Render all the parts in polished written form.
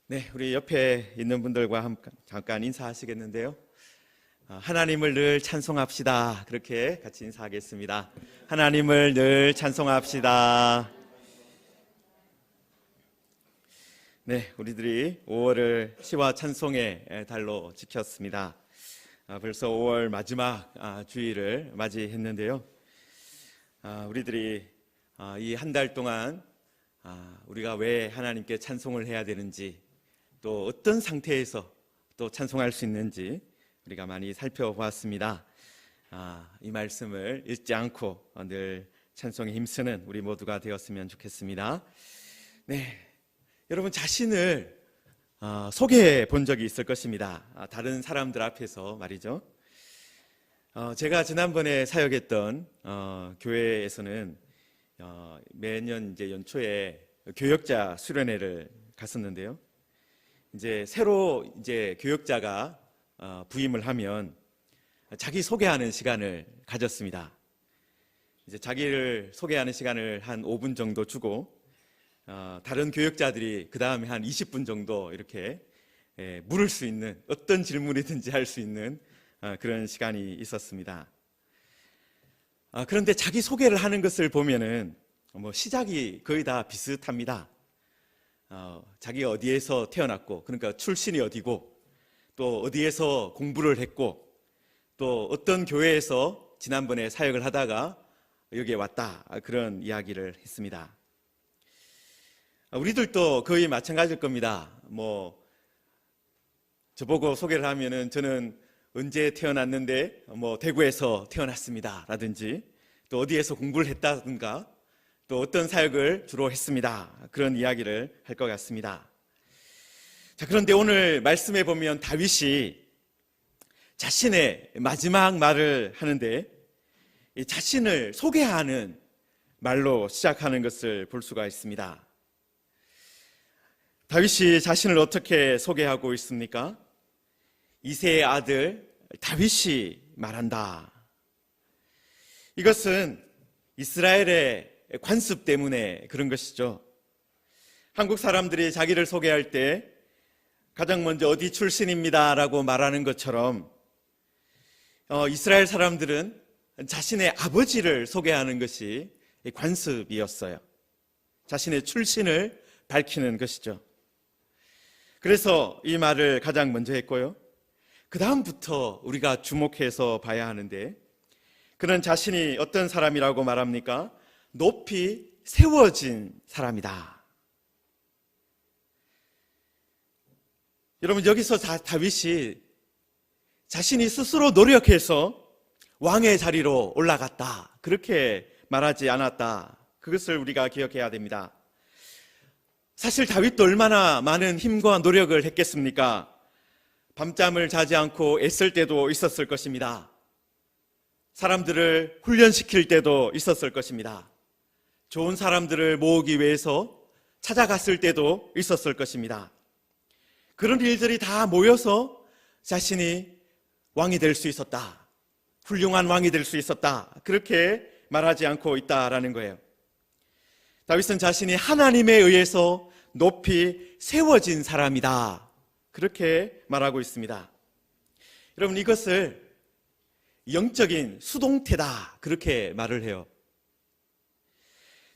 네, 우리 옆에 있는 분들과 잠깐 인사하시겠는데요. 하나님을 늘 찬송합시다. 그렇게 같이 인사하겠습니다. 하나님을 늘 찬송합시다. 네, 우리들이 5월을 시와 찬송의 달로 지켰습니다. 벌써 5월 마지막 주일을 맞이했는데요. 우리들이 이 한 달 동안 우리가 왜 하나님께 찬송을 해야 되는지, 또 어떤 상태에서 또 찬송할 수 있는지 우리가 많이 살펴보았습니다. 이 말씀을 잊지 않고 늘 찬송에 힘쓰는 우리 모두가 되었으면 좋겠습니다. 네, 여러분 자신을 소개해 본 적이 있을 것입니다. 다른 사람들 앞에서 말이죠. 제가 지난번에 사역했던 교회에서는 매년 이제 연초에 교역자 수련회를 갔었는데요. 이제 새로 이제 교역자가 부임을 하면 자기 소개하는 시간을 가졌습니다. 이제 자기를 소개하는 시간을 한 5분 정도 주고 다른 교역자들이 그 다음에 한 20분 정도 이렇게 물을 수 있는, 어떤 질문이든지 할 수 있는 그런 시간이 있었습니다. 그런데 자기 소개를 하는 것을 보면은 시작이 거의 다 비슷합니다. 자기가 어디에서 태어났고, 그러니까 출신이 어디고, 또 어디에서 공부를 했고, 또 어떤 교회에서 지난번에 사역을 하다가 여기에 왔다, 그런 이야기를 했습니다. 우리들도 거의 마찬가지일 겁니다. 저보고 소개를 하면은 저는 언제 태어났는데 대구에서 태어났습니다 라든지, 또 어디에서 공부를 했다든가, 또 어떤 사역을 주로 했습니다, 그런 이야기를 할 것 같습니다. 자, 그런데 오늘 말씀에 보면 다윗이 자신의 마지막 말을 하는데 이 자신을 소개하는 말로 시작하는 것을 볼 수가 있습니다. 다윗이 자신을 어떻게 소개하고 있습니까? 이새의 아들 다윗이 말한다. 이것은 이스라엘의 관습 때문에 그런 것이죠. 한국 사람들이 자기를 소개할 때 가장 먼저 어디 출신입니다 라고 말하는 것처럼 이스라엘 사람들은 자신의 아버지를 소개하는 것이 관습이었어요. 자신의 출신을 밝히는 것이죠. 그래서 이 말을 가장 먼저 했고요. 그 다음부터 우리가 주목해서 봐야 하는데, 그는 자신이 어떤 사람이라고 말합니까? 높이 세워진 사람이다. 여러분, 여기서 다윗이 자신이 스스로 노력해서 왕의 자리로 올라갔다, 그렇게 말하지 않았다. 그것을 우리가 기억해야 됩니다. 사실 다윗도 얼마나 많은 힘과 노력을 했겠습니까? 밤잠을 자지 않고 애쓸 때도 있었을 것입니다. 사람들을 훈련시킬 때도 있었을 것입니다. 좋은 사람들을 모으기 위해서 찾아갔을 때도 있었을 것입니다. 그런 일들이 다 모여서 자신이 왕이 될 수 있었다, 훌륭한 왕이 될 수 있었다, 그렇게 말하지 않고 있다라는 거예요. 다윗은 자신이 하나님에 의해서 높이 세워진 사람이다, 그렇게 말하고 있습니다. 여러분, 이것을 영적인 수동태다, 그렇게 말을 해요.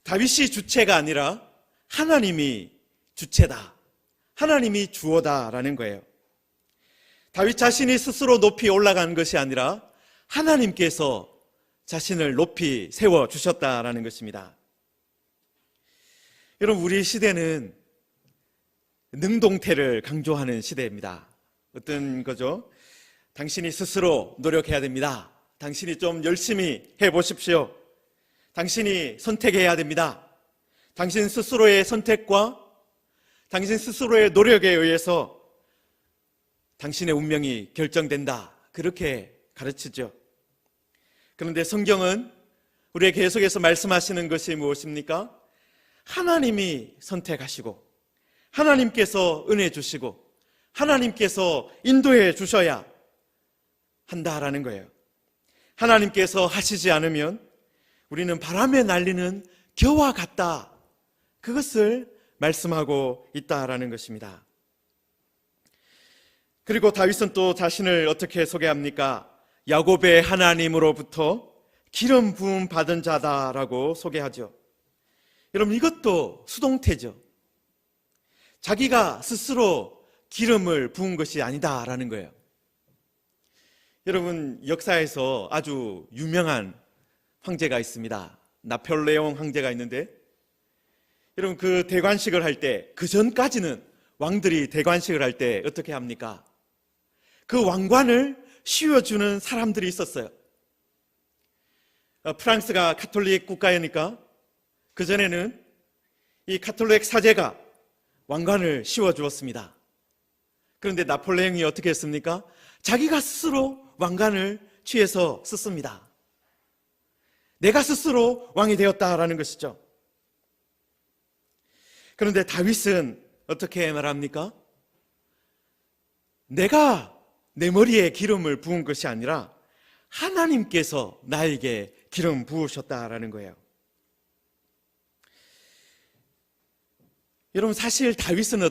다윗이 주체가 아니라 하나님이 주체다, 하나님이 주어다라는 거예요. 다윗 자신이 스스로 높이 올라간 것이 아니라 하나님께서 자신을 높이 세워주셨다라는 것입니다. 여러분, 우리 시대는 능동태를 강조하는 시대입니다. 어떤 거죠? 당신이 스스로 노력해야 됩니다. 당신이 좀 열심히 해보십시오. 당신이 선택해야 됩니다. 당신 스스로의 선택과 당신 스스로의 노력에 의해서 당신의 운명이 결정된다, 그렇게 가르치죠. 그런데 성경은 우리에게 계속해서 말씀하시는 것이 무엇입니까? 하나님이 선택하시고 하나님께서 은혜 주시고 하나님께서 인도해 주셔야 한다라는 거예요. 하나님께서 하시지 않으면 우리는 바람에 날리는 겨와 같다, 그것을 말씀하고 있다라는 것입니다. 그리고 다윗은 또 자신을 어떻게 소개합니까? 야곱의 하나님으로부터 기름 부음 받은 자다라고 소개하죠. 여러분, 이것도 수동태죠. 자기가 스스로 기름을 부은 것이 아니다라는 거예요. 여러분, 역사에서 아주 유명한 황제가 있습니다. 나폴레옹 황제가 있는데, 여러분, 그 대관식을 할 때, 그 전까지는 왕들이 대관식을 할 때 어떻게 합니까? 그 왕관을 씌워주는 사람들이 있었어요. 프랑스가 가톨릭 국가이니까 그전에는 이 가톨릭 사제가 왕관을 씌워주었습니다. 그런데 나폴레옹이 어떻게 했습니까? 자기가 스스로 왕관을 취해서 썼습니다. 내가 스스로 왕이 되었다라는 것이죠. 그런데 다윗은 어떻게 말합니까? 내가 내 머리에 기름을 부은 것이 아니라 하나님께서 나에게 기름 부으셨다라는 거예요. 여러분, 사실 다윗은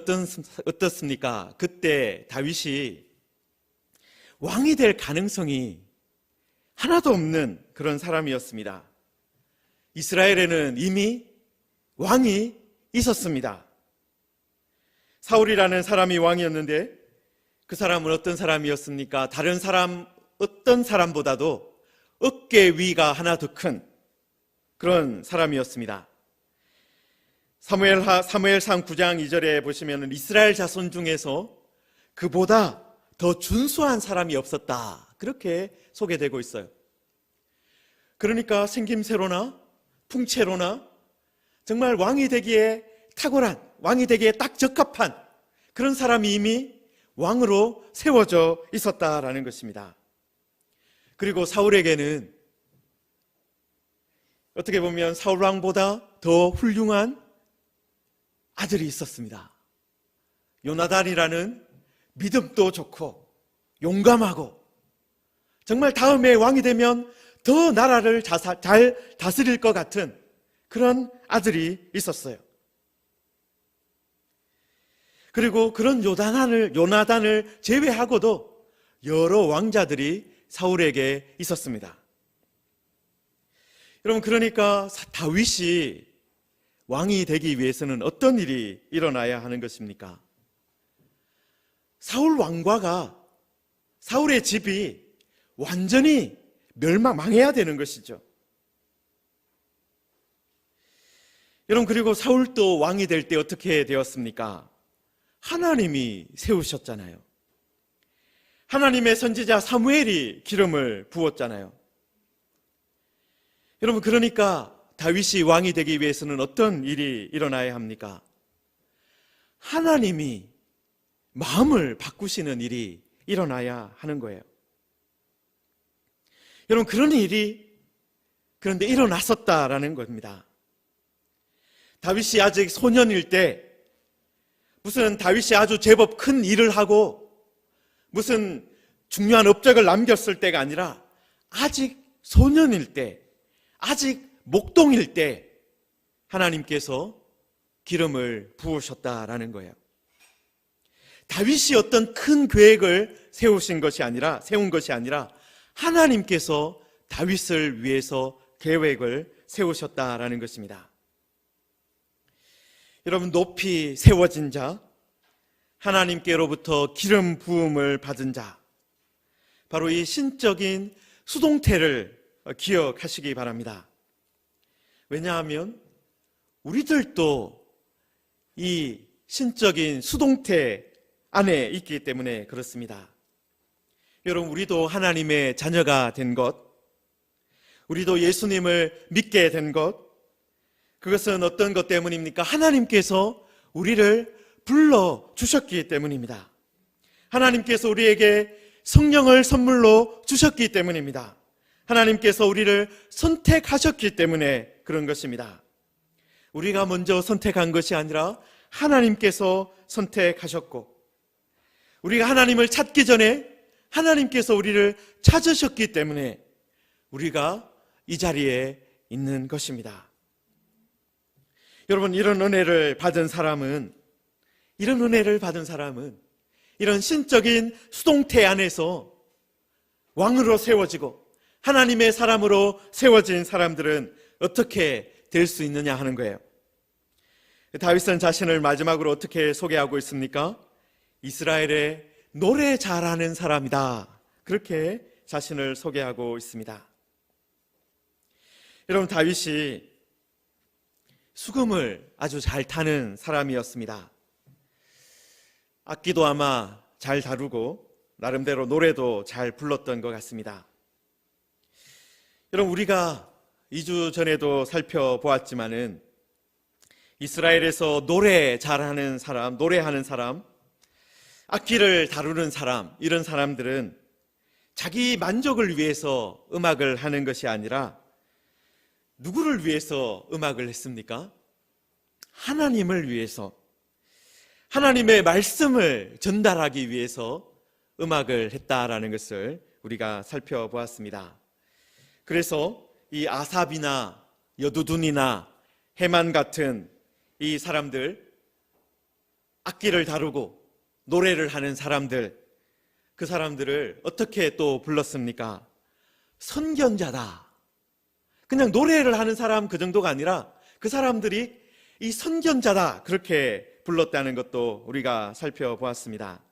어떻습니까? 그때 다윗이 왕이 될 가능성이 하나도 없는 그런 사람이었습니다. 이스라엘에는 이미 왕이 있었습니다. 사울이라는 사람이 왕이었는데 그 사람은 어떤 사람이었습니까? 다른 사람, 어떤 사람보다도 어깨 위가 하나 더 큰 그런 사람이었습니다. 사무엘상 9장 2절에 보시면 이스라엘 자손 중에서 그보다 더 준수한 사람이 없었다, 그렇게 소개되고 있어요. 그러니까 생김새로나 풍채로나 정말 왕이 되기에 탁월한, 왕이 되기에 딱 적합한 그런 사람이 이미 왕으로 세워져 있었다라는 것입니다. 그리고 사울에게는 어떻게 보면 사울 왕보다 더 훌륭한 아들이 있었습니다. 요나단이라는 믿음도 좋고 용감하고 정말 다음에 왕이 되면 더 나라를 잘 다스릴 것 같은 그런 아들이 있었어요. 그리고 그런 요나단을 제외하고도 여러 왕자들이 사울에게 있었습니다. 여러분, 그러니까 다윗이 왕이 되기 위해서는 어떤 일이 일어나야 하는 것입니까? 사울 왕과가, 사울의 집이 완전히 망해야 되는 것이죠. 여러분, 그리고 사울도 왕이 될 때 어떻게 되었습니까? 하나님이 세우셨잖아요. 하나님의 선지자 사무엘이 기름을 부었잖아요. 여러분, 그러니까 다윗이 왕이 되기 위해서는 어떤 일이 일어나야 합니까? 하나님이 마음을 바꾸시는 일이 일어나야 하는 거예요. 여러분, 그런 일이 그런데 일어났었다라는 겁니다. 다윗이 아직 소년일 때, 무슨 다윗이 아주 제법 큰 일을 하고 무슨 중요한 업적을 남겼을 때가 아니라 아직 소년일 때, 아직 목동일 때 하나님께서 기름을 부으셨다라는 거예요. 다윗이 어떤 큰 계획을 세운 것이 아니라 하나님께서 다윗을 위해서 계획을 세우셨다라는 것입니다. 여러분, 높이 세워진 자, 하나님께로부터 기름 부음을 받은 자, 바로 이 신적인 수동태를 기억하시기 바랍니다. 왜냐하면 우리들도 이 신적인 수동태 안에 있기 때문에 그렇습니다. 여러분, 우리도 하나님의 자녀가 된 것, 우리도 예수님을 믿게 된 것, 그것은 어떤 것 때문입니까? 하나님께서 우리를 불러주셨기 때문입니다. 하나님께서 우리에게 성령을 선물로 주셨기 때문입니다. 하나님께서 우리를 선택하셨기 때문에 그런 것입니다. 우리가 먼저 선택한 것이 아니라 하나님께서 선택하셨고, 우리가 하나님을 찾기 전에 하나님께서 우리를 찾으셨기 때문에 우리가 이 자리에 있는 것입니다. 여러분, 이런 은혜를 받은 사람은 이런 신적인 수동태 안에서 왕으로 세워지고 하나님의 사람으로 세워진 사람들은 어떻게 될 수 있느냐 하는 거예요. 다윗은 자신을 마지막으로 어떻게 소개하고 있습니까? 이스라엘의 노래 잘하는 사람이다. 그렇게 자신을 소개하고 있습니다. 여러분, 다윗이 수금을 아주 잘 타는 사람이었습니다. 악기도 아마 잘 다루고 나름대로 노래도 잘 불렀던 것 같습니다. 여러분, 우리가 2주 전에도 살펴보았지만은 이스라엘에서 노래 잘하는 사람, 노래하는 사람, 악기를 다루는 사람, 이런 사람들은 자기 만족을 위해서 음악을 하는 것이 아니라 누구를 위해서 음악을 했습니까? 하나님을 위해서, 하나님의 말씀을 전달하기 위해서 음악을 했다라는 것을 우리가 살펴보았습니다. 그래서 이 아삽이나 여두둔이나 해만 같은 이 사람들, 악기를 다루고 노래를 하는 사람들, 그 사람들을 어떻게 또 불렀습니까? 선견자다. 그냥 노래를 하는 사람 그 정도가 아니라 그 사람들이 이 선견자다, 그렇게 불렀다는 것도 우리가 살펴보았습니다.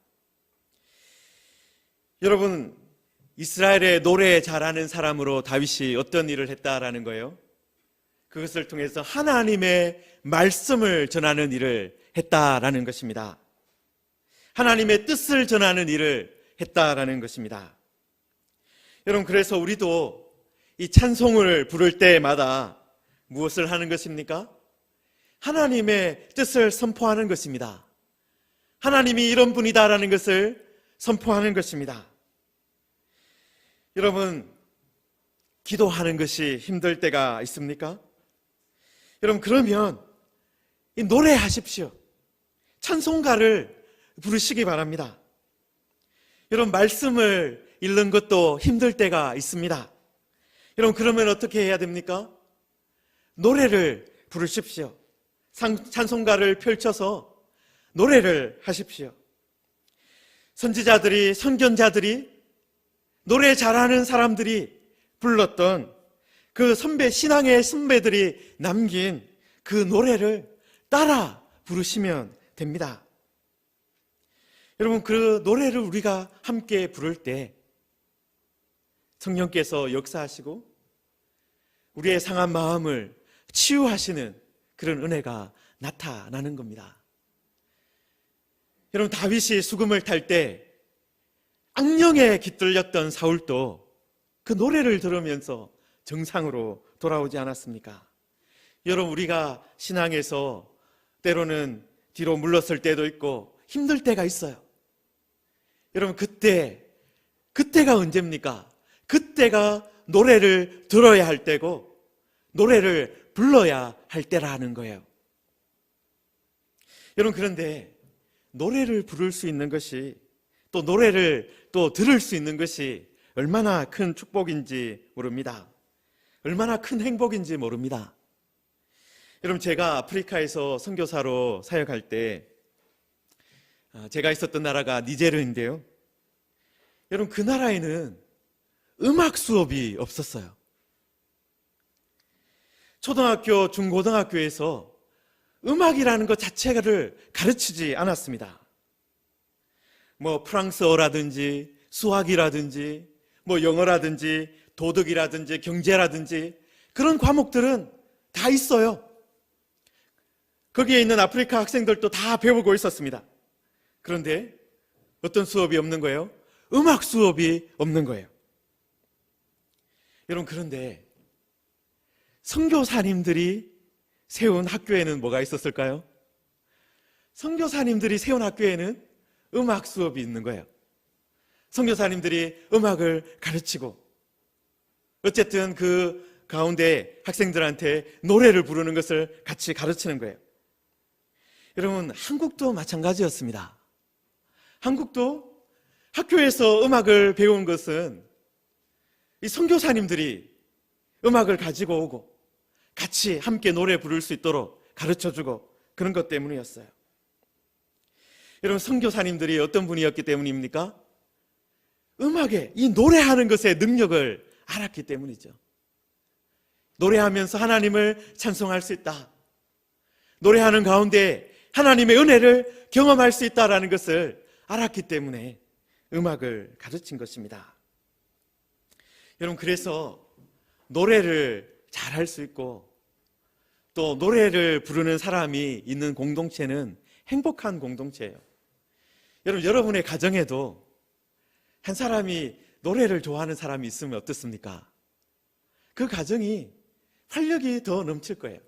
여러분, 이스라엘의 노래 잘하는 사람으로 다윗이 어떤 일을 했다라는 거예요? 그것을 통해서 하나님의 말씀을 전하는 일을 했다라는 것입니다. 하나님의 뜻을 전하는 일을 했다라는 것입니다. 여러분, 그래서 우리도 이 찬송을 부를 때마다 무엇을 하는 것입니까? 하나님의 뜻을 선포하는 것입니다. 하나님이 이런 분이다라는 것을 선포하는 것입니다. 여러분, 기도하는 것이 힘들 때가 있습니까? 여러분, 그러면 이 노래하십시오. 찬송가를 부르시기 바랍니다. 여러분, 말씀을 읽는 것도 힘들 때가 있습니다. 여러분, 그러면 어떻게 해야 됩니까? 노래를 부르십시오. 찬송가를 펼쳐서 노래를 하십시오. 선지자들이, 선견자들이, 노래 잘하는 사람들이 불렀던 그 신앙의 선배들이 남긴 그 노래를 따라 부르시면 됩니다. 여러분, 그 노래를 우리가 함께 부를 때 성령께서 역사하시고 우리의 상한 마음을 치유하시는 그런 은혜가 나타나는 겁니다. 여러분, 다윗이 수금을 탈 때 악령에 깃들렸던 사울도 그 노래를 들으면서 정상으로 돌아오지 않았습니까? 여러분, 우리가 신앙에서 때로는 뒤로 물렀을 때도 있고 힘들 때가 있어요. 여러분, 그때가 언제입니까? 그때가 노래를 들어야 할 때고 노래를 불러야 할 때라는 거예요. 여러분, 그런데 노래를 부를 수 있는 것이, 또 노래를 또 들을 수 있는 것이 얼마나 큰 축복인지 모릅니다. 얼마나 큰 행복인지 모릅니다. 여러분, 제가 아프리카에서 선교사로 사역할 때 제가 있었던 나라가 니제르인데요. 여러분, 그 나라에는 음악 수업이 없었어요. 초등학교, 중고등학교에서 음악이라는 것 자체를 가르치지 않았습니다. 뭐 프랑스어라든지 수학이라든지 뭐 영어라든지 도덕이라든지 경제라든지 그런 과목들은 다 있어요. 거기에 있는 아프리카 학생들도 다 배우고 있었습니다. 그런데 어떤 수업이 없는 거예요? 음악 수업이 없는 거예요. 여러분, 그런데 선교사님들이 세운 학교에는 뭐가 있었을까요? 선교사님들이 세운 학교에는 음악 수업이 있는 거예요. 선교사님들이 음악을 가르치고, 어쨌든 그 가운데 학생들한테 노래를 부르는 것을 같이 가르치는 거예요. 여러분, 한국도 마찬가지였습니다. 한국도 학교에서 음악을 배운 것은 이 선교사님들이 음악을 가지고 오고 같이 함께 노래 부를 수 있도록 가르쳐주고 그런 것 때문이었어요. 여러분, 선교사님들이 어떤 분이었기 때문입니까? 음악에, 이 노래하는 것의 능력을 알았기 때문이죠. 노래하면서 하나님을 찬송할 수 있다. 노래하는 가운데 하나님의 은혜를 경험할 수 있다라는 것을 알았기 때문에 음악을 가르친 것입니다. 여러분, 그래서 노래를 잘할 수 있고 또 노래를 부르는 사람이 있는 공동체는 행복한 공동체예요. 여러분, 여러분의 가정에도 한 사람이 노래를 좋아하는 사람이 있으면 어떻습니까? 그 가정이 활력이 더 넘칠 거예요.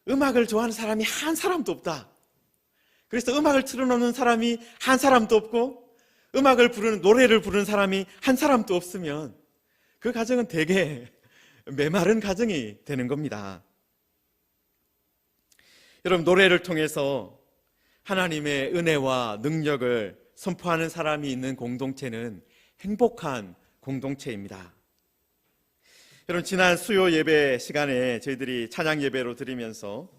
음악을 좋아하는 사람이 한 사람도 없다. 그래서 음악을 틀어놓는 사람이 한 사람도 없고 노래를 부르는 사람이 한 사람도 없으면 그 가정은 되게 메마른 가정이 되는 겁니다. 여러분, 노래를 통해서 하나님의 은혜와 능력을 선포하는 사람이 있는 공동체는 행복한 공동체입니다. 여러분, 지난 수요 예배 시간에 저희들이 찬양 예배로 드리면서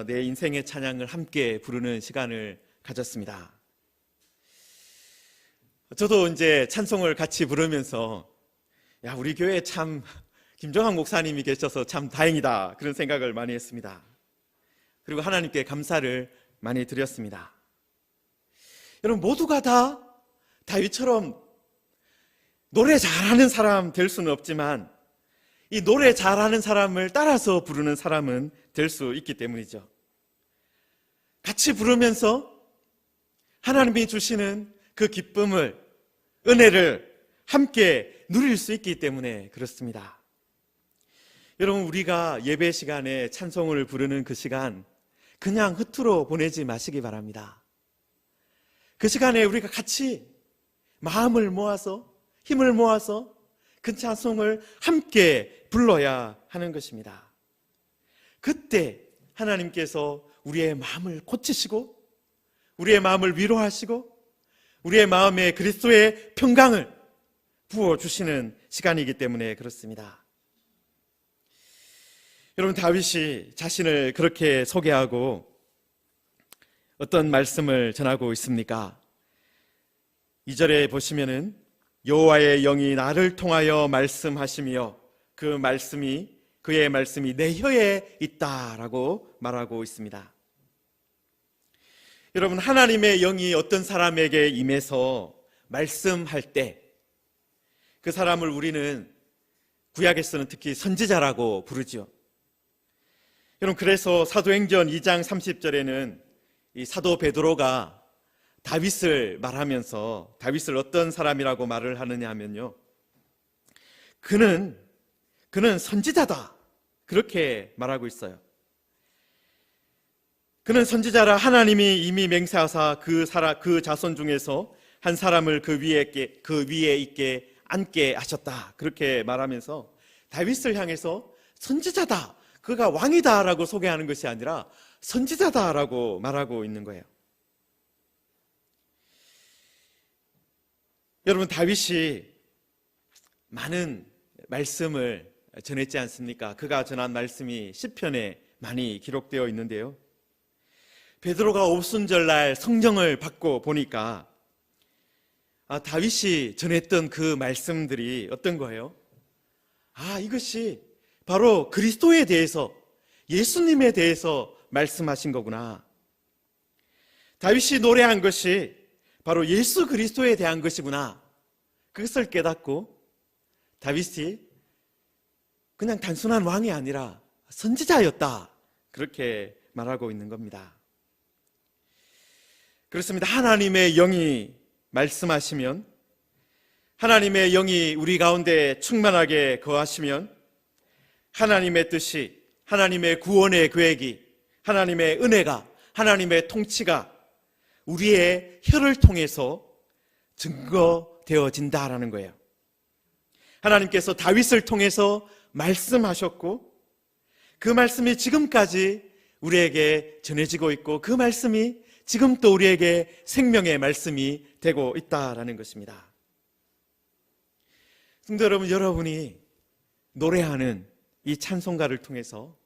내 인생의 찬양을 함께 부르는 시간을 가졌습니다. 저도 이제 찬송을 같이 부르면서 우리 교회에 참 김종학 목사님이 계셔서 참 다행이다, 그런 생각을 많이 했습니다. 그리고 하나님께 감사를 많이 드렸습니다. 여러분, 모두가 다 다윗처럼 노래 잘하는 사람 될 수는 없지만 이 노래 잘하는 사람을 따라서 부르는 사람은 될 수 있기 때문이죠. 같이 부르면서 하나님이 주시는 그 기쁨을, 은혜를 함께 누릴 수 있기 때문에 그렇습니다. 여러분, 우리가 예배 시간에 찬송을 부르는 그 시간 그냥 흩으로 보내지 마시기 바랍니다. 그 시간에 우리가 같이 마음을 모아서, 힘을 모아서 그 찬송을 함께 불러야 하는 것입니다. 그때 하나님께서 우리의 마음을 고치시고 우리의 마음을 위로하시고 우리의 마음에 그리스도의 평강을 부어주시는 시간이기 때문에 그렇습니다. 여러분, 다윗이 자신을 그렇게 소개하고 어떤 말씀을 전하고 있습니까? 2절에 보시면은 여호와의 영이 나를 통하여 말씀하시며 그의 말씀이 내 혀에 있다라고 말하고 있습니다. 여러분, 하나님의 영이 어떤 사람에게 임해서 말씀할 때 그 사람을 우리는 구약에서는 특히 선지자라고 부르죠. 여러분, 그래서 사도행전 2장 30절에는 이 사도 베드로가 다윗을 말하면서 다윗을 어떤 사람이라고 말을 하느냐 하면요, 그는 선지자다, 그렇게 말하고 있어요. 그는 선지자라 하나님이 이미 맹세하사 그 자손 중에서 한 사람을 그 위에 있게 앉게 하셨다, 그렇게 말하면서 다윗을 향해서 선지자다, 그가 왕이다라고 소개하는 것이 아니라 선지자다라고 말하고 있는 거예요. 여러분, 다윗이 많은 말씀을 전했지 않습니까? 그가 전한 말씀이 시편에 많이 기록되어 있는데요, 베드로가 오순절날 성령을 받고 보니까 다윗이 전했던 그 말씀들이 어떤 거예요? 이것이 바로 그리스도에 대해서, 예수님에 대해서 말씀하신 거구나. 다윗이 노래한 것이 바로 예수 그리스도에 대한 것이구나, 그것을 깨닫고 다윗이 그냥 단순한 왕이 아니라 선지자였다, 그렇게 말하고 있는 겁니다. 그렇습니다. 하나님의 영이 말씀하시면, 하나님의 영이 우리 가운데 충만하게 거하시면 하나님의 뜻이, 하나님의 구원의 계획이, 하나님의 은혜가, 하나님의 통치가 우리의 혀를 통해서 증거되어진다라는 거예요. 하나님께서 다윗을 통해서 말씀하셨고 그 말씀이 지금까지 우리에게 전해지고 있고 그 말씀이 지금 또 우리에게 생명의 말씀이 되고 있다라는 것입니다. 성도 여러분, 여러분이 노래하는 이 찬송가를 통해서,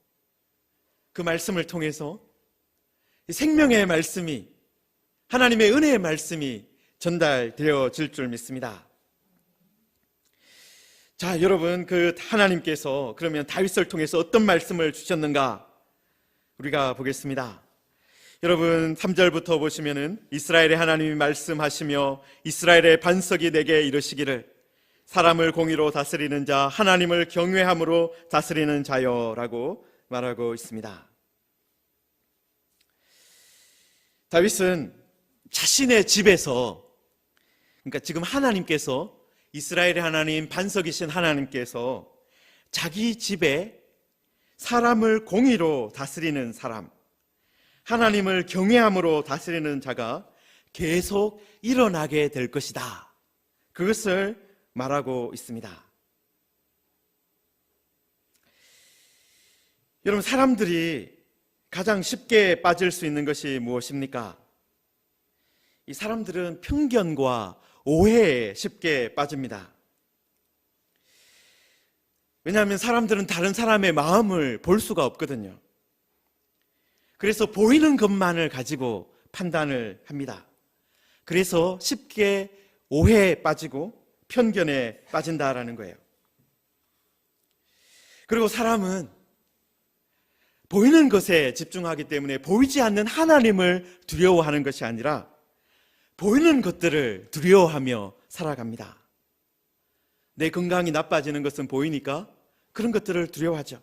그 말씀을 통해서 이 생명의 말씀이 하나님의 은혜의 말씀이 전달되어질 줄 믿습니다. 자, 여러분, 그 하나님께서 그러면 다윗을 통해서 어떤 말씀을 주셨는가 우리가 보겠습니다. 여러분 3절부터 보시면은 이스라엘의 하나님이 말씀하시며 이스라엘의 반석이 내게 이르시기를 사람을 공의로 다스리는 자 하나님을 경외함으로 다스리는 자여라고 말하고 있습니다. 다윗은 자신의 집에서, 그러니까 지금 하나님께서, 이스라엘의 하나님, 반석이신 하나님께서 자기 집에 사람을 공의로 다스리는 사람, 하나님을 경외함으로 다스리는 자가 계속 일어나게 될 것이다, 그것을 말하고 있습니다. 여러분, 사람들이 가장 쉽게 빠질 수 있는 것이 무엇입니까? 이 사람들은 편견과 오해에 쉽게 빠집니다. 왜냐하면 사람들은 다른 사람의 마음을 볼 수가 없거든요. 그래서 보이는 것만을 가지고 판단을 합니다. 그래서 쉽게 오해에 빠지고 편견에 빠진다라는 거예요. 그리고 사람은 보이는 것에 집중하기 때문에 보이지 않는 하나님을 두려워하는 것이 아니라 보이는 것들을 두려워하며 살아갑니다. 내 건강이 나빠지는 것은 보이니까 그런 것들을 두려워하죠.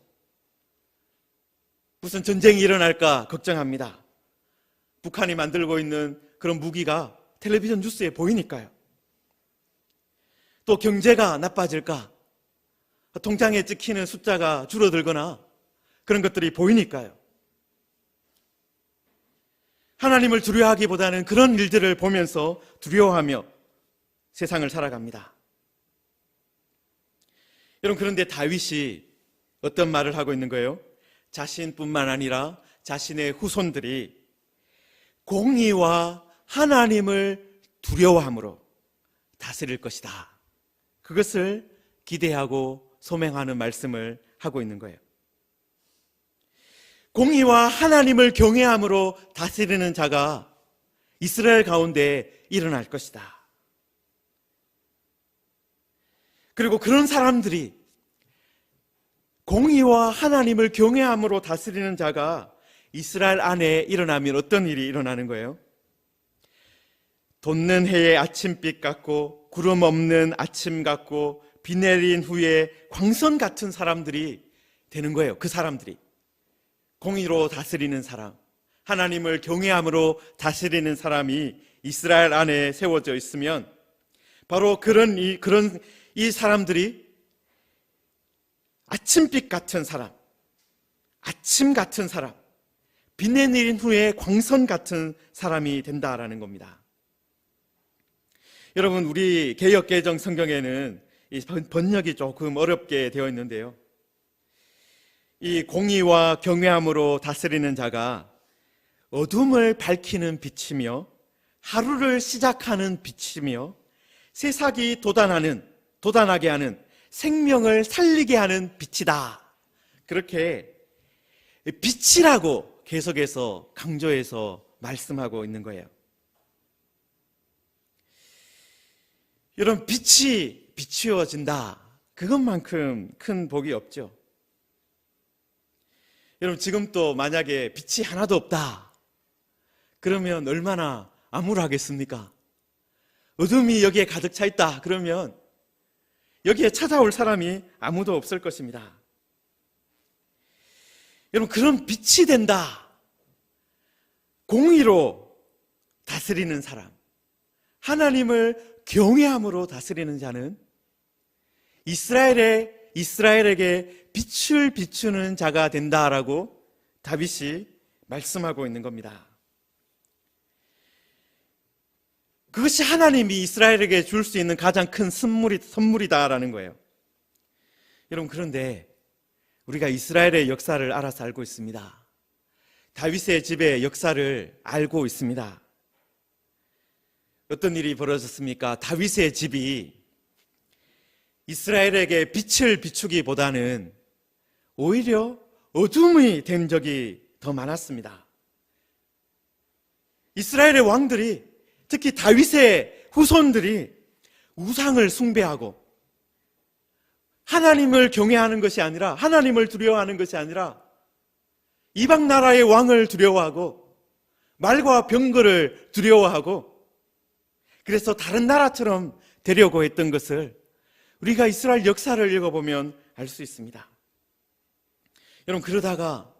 무슨 전쟁이 일어날까 걱정합니다. 북한이 만들고 있는 그런 무기가 텔레비전 뉴스에 보이니까요. 또 경제가 나빠질까, 통장에 찍히는 숫자가 줄어들거나 그런 것들이 보이니까요. 하나님을 두려워하기보다는 그런 일들을 보면서 두려워하며 세상을 살아갑니다. 여러분, 그런데 다윗이 어떤 말을 하고 있는 거예요? 자신뿐만 아니라 자신의 후손들이 공의와 하나님을 두려워함으로 다스릴 것이다, 그것을 기대하고 소명하는 말씀을 하고 있는 거예요. 공의와 하나님을 경외함으로 다스리는 자가 이스라엘 가운데 일어날 것이다. 그리고 그런 사람들이, 공의와 하나님을 경외함으로 다스리는 자가 이스라엘 안에 일어나면 어떤 일이 일어나는 거예요? 돋는 해의 아침빛 같고 구름 없는 아침 같고 비 내린 후에 광선 같은 사람들이 되는 거예요. 그 사람들이 공의로 다스리는 사람, 하나님을 경외함으로 다스리는 사람이 이스라엘 안에 세워져 있으면 바로 그런 이 사람들이 아침빛 같은 사람, 아침 같은 사람, 비 내린 후에 광선 같은 사람이 된다라는 겁니다. 여러분, 우리 개역개정 성경에는 이 번역이 조금 어렵게 되어 있는데요, 이 공의와 경외함으로 다스리는 자가 어둠을 밝히는 빛이며 하루를 시작하는 빛이며 세상이 도단하게 하는, 생명을 살리게 하는 빛이다, 그렇게 빛이라고 계속해서 강조해서 말씀하고 있는 거예요. 여러분, 빛이 비추어진다, 그것만큼 큰 복이 없죠. 여러분, 지금 또 만약에 빛이 하나도 없다 그러면 얼마나 암울하겠습니까? 어둠이 여기에 가득 차 있다 그러면 여기에 찾아올 사람이 아무도 없을 것입니다. 여러분, 그런 빛이 된다, 공의로 다스리는 사람, 하나님을 경외함으로 다스리는 자는 이스라엘에게 빛을 비추는 자가 된다라고 다윗이 말씀하고 있는 겁니다. 그것이 하나님이 이스라엘에게 줄 수 있는 가장 큰 선물이다라는 거예요. 여러분, 그런데 우리가 이스라엘의 역사를 알아서 알고 있습니다. 다윗의 집의 역사를 알고 있습니다. 어떤 일이 벌어졌습니까? 다윗의 집이 이스라엘에게 빛을 비추기보다는 오히려 어둠이 된 적이 더 많았습니다. 이스라엘의 왕들이, 특히 다윗의 후손들이 우상을 숭배하고 하나님을 경외하는 것이 아니라, 하나님을 두려워하는 것이 아니라 이방 나라의 왕을 두려워하고 말과 병거를 두려워하고, 그래서 다른 나라처럼 되려고 했던 것을 우리가 이스라엘 역사를 읽어보면 알 수 있습니다. 여러분, 그러다가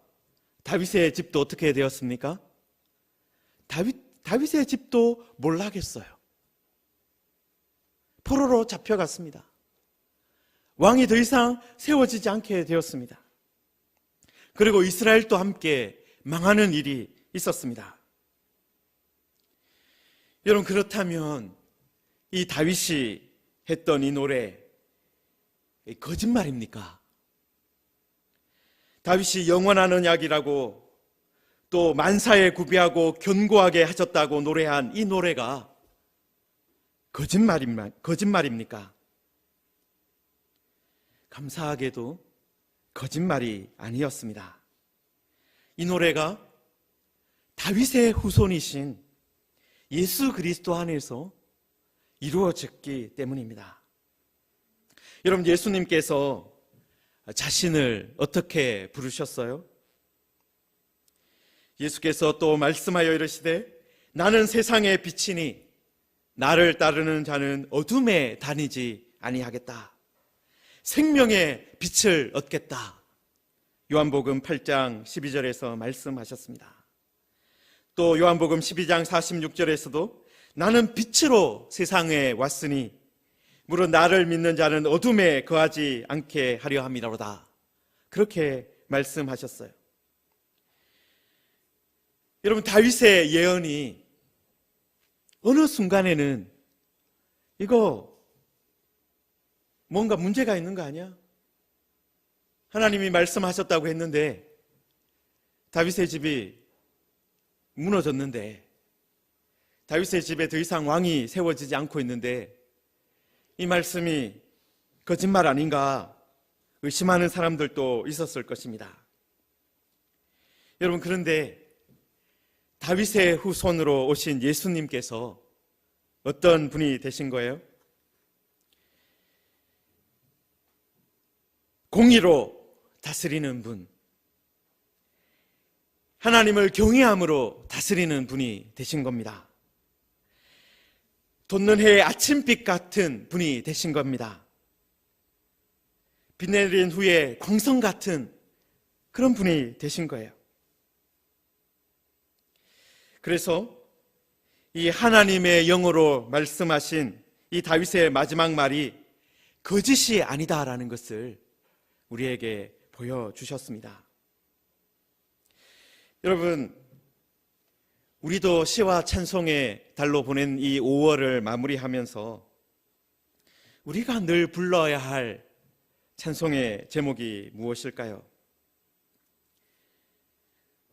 다윗의 집도 어떻게 되었습니까? 다윗의 집도 몰락했어요. 포로로 잡혀갔습니다. 왕이 더 이상 세워지지 않게 되었습니다. 그리고 이스라엘도 함께 망하는 일이 있었습니다. 여러분, 그렇다면 이 다윗이 했던 이 노래 거짓말입니까? 다윗이 영원한 언약이라고 또 만사에 구비하고 견고하게 하셨다고 노래한 이 노래가 거짓말입니까? 감사하게도 거짓말이 아니었습니다. 이 노래가 다윗의 후손이신 예수 그리스도 안에서 이루어졌기 때문입니다. 여러분, 예수님께서 자신을 어떻게 부르셨어요? 예수께서 또 말씀하여 이르시되 나는 세상의 빛이니 나를 따르는 자는 어둠에 다니지 아니하겠다. 생명의 빛을 얻겠다. 요한복음 8장 12절에서 말씀하셨습니다. 또 요한복음 12장 46절에서도 나는 빛으로 세상에 왔으니 무릇 나를 믿는 자는 어둠에 거하지 않게 하려 함이로다. 그렇게 말씀하셨어요. 여러분, 다윗의 예언이 어느 순간에는 이거 뭔가 문제가 있는 거 아니야? 하나님이 말씀하셨다고 했는데 다윗의 집이 무너졌는데, 다윗의 집에 더 이상 왕이 세워지지 않고 있는데 이 말씀이 거짓말 아닌가 의심하는 사람들도 있었을 것입니다. 여러분, 그런데 다윗의 후손으로 오신 예수님께서 어떤 분이 되신 거예요? 공의로 다스리는 분, 하나님을 경외함으로 다스리는 분이 되신 겁니다. 돋는 해의 아침빛 같은 분이 되신 겁니다. 비 내린 후에 광선 같은 그런 분이 되신 거예요. 그래서 이 하나님의 영으로 말씀하신 이 다윗의 마지막 말이 거짓이 아니다라는 것을 우리에게 보여주셨습니다. 여러분, 우리도 시와 찬송의 달로 보낸 이 5월을 마무리하면서 우리가 늘 불러야 할 찬송의 제목이 무엇일까요?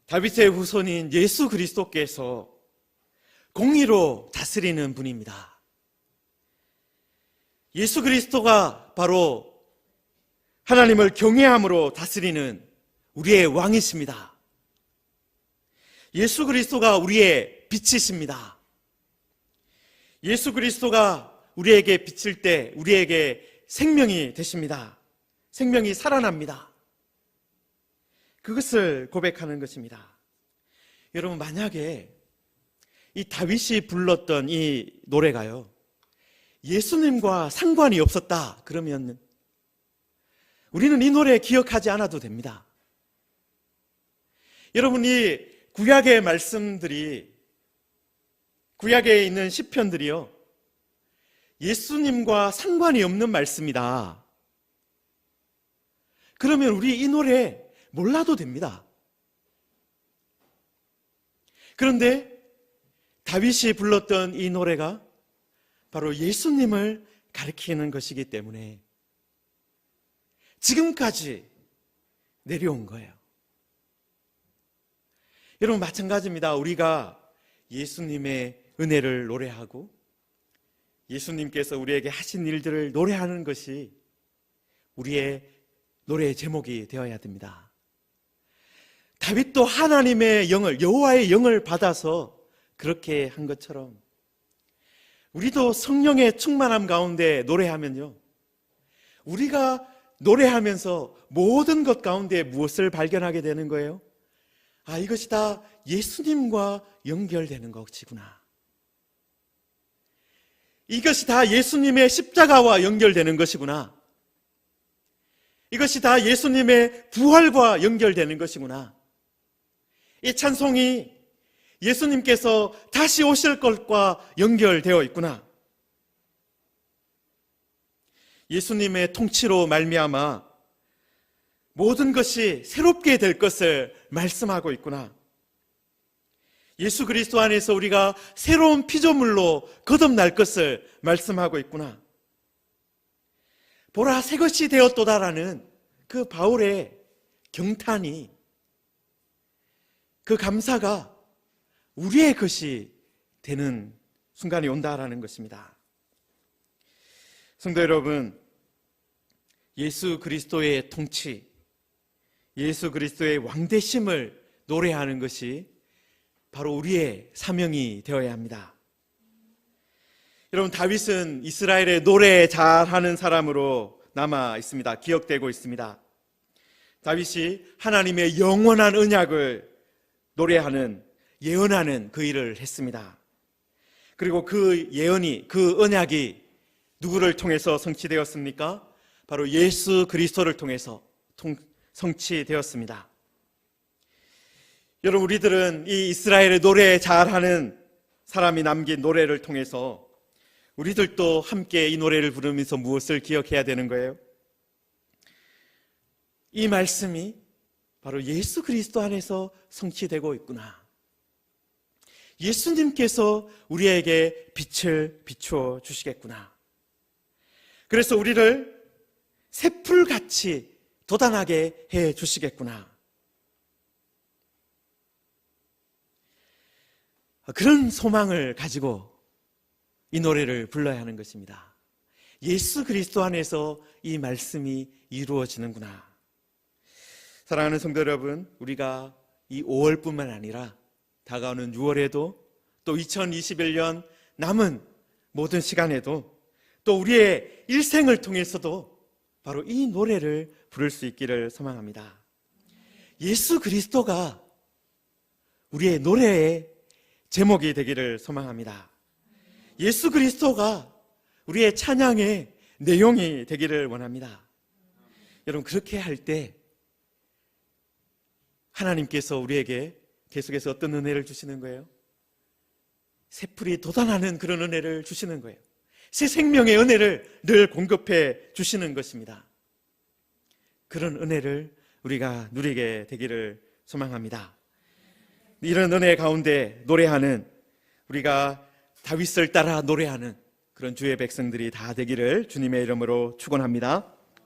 다윗의 후손인 예수 그리스도께서 공의로 다스리는 분입니다. 예수 그리스도가 바로 하나님을 경외함으로 다스리는 우리의 왕이십니다. 예수 그리스도가 우리의 빛이십니다. 예수 그리스도가 우리에게 비칠 때 우리에게 생명이 되십니다. 생명이 살아납니다. 그것을 고백하는 것입니다. 여러분, 만약에 이 다윗이 불렀던 이 노래가요, 예수님과 상관이 없었다 그러면 우리는 이 노래 기억하지 않아도 됩니다. 여러분, 이 구약의 말씀들이, 구약에 있는 시편들이요, 예수님과 상관이 없는 말씀이다. 그러면 우리 이 노래 몰라도 됩니다. 그런데 다윗이 불렀던 이 노래가 바로 예수님을 가리키는 것이기 때문에 지금까지 내려온 거예요. 여러분, 마찬가지입니다. 우리가 예수님의 은혜를 노래하고 예수님께서 우리에게 하신 일들을 노래하는 것이 우리의 노래의 제목이 되어야 됩니다. 다윗도 하나님의 영을, 여호와의 영을 받아서 그렇게 한 것처럼 우리도 성령의 충만함 가운데 노래하면요, 우리가 노래하면서 모든 것 가운데 무엇을 발견하게 되는 거예요? 아, 이것이 다 예수님과 연결되는 것이구나. 이것이 다 예수님의 십자가와 연결되는 것이구나. 이것이 다 예수님의 부활과 연결되는 것이구나. 이 찬송이 예수님께서 다시 오실 것과 연결되어 있구나. 예수님의 통치로 말미암아 모든 것이 새롭게 될 것을 말씀하고 있구나. 예수 그리스도 안에서 우리가 새로운 피조물로 거듭날 것을 말씀하고 있구나. 보라, 새 것이 되었도다라는 그 바울의 경탄이, 그 감사가 우리의 것이 되는 순간이 온다라는 것입니다. 성도 여러분, 예수 그리스도의 통치, 예수 그리스도의 왕되심을 노래하는 것이 바로 우리의 사명이 되어야 합니다. 여러분, 다윗은 이스라엘의 노래 잘하는 사람으로 남아 있습니다. 기억되고 있습니다. 다윗이 하나님의 영원한 언약을 노래하는, 예언하는 그 일을 했습니다. 그리고 그 예언이, 그 언약이 누구를 통해서 성취되었습니까? 바로 예수 그리스도를 통해서 성취되었습니다. 여러분, 우리들은 이 이스라엘의 노래 잘하는 사람이 남긴 노래를 통해서 우리들도 함께 이 노래를 부르면서 무엇을 기억해야 되는 거예요? 이 말씀이 바로 예수 그리스도 안에서 성취되고 있구나. 예수님께서 우리에게 빛을 비추어 주시겠구나. 그래서 우리를 새풀같이 돋아나게 해 주시겠구나. 그런 소망을 가지고 이 노래를 불러야 하는 것입니다. 예수 그리스도 안에서 이 말씀이 이루어지는구나. 사랑하는 성도 여러분, 우리가 이 5월뿐만 아니라 다가오는 6월에도 또 2021년 남은 모든 시간에도 또 우리의 일생을 통해서도 바로 이 노래를 부를 수 있기를 소망합니다. 예수 그리스도가 우리의 노래의 제목이 되기를 소망합니다. 예수 그리스도가 우리의 찬양의 내용이 되기를 원합니다. 여러분, 그렇게 할 때 하나님께서 우리에게 계속해서 어떤 은혜를 주시는 거예요? 새풀이 돋아나는 그런 은혜를 주시는 거예요. 새 생명의 은혜를 늘 공급해 주시는 것입니다. 그런 은혜를 우리가 누리게 되기를 소망합니다. 이런 은혜 가운데 노래하는, 우리가 다윗을 따라 노래하는 그런 주의 백성들이 다 되기를 주님의 이름으로 축원합니다.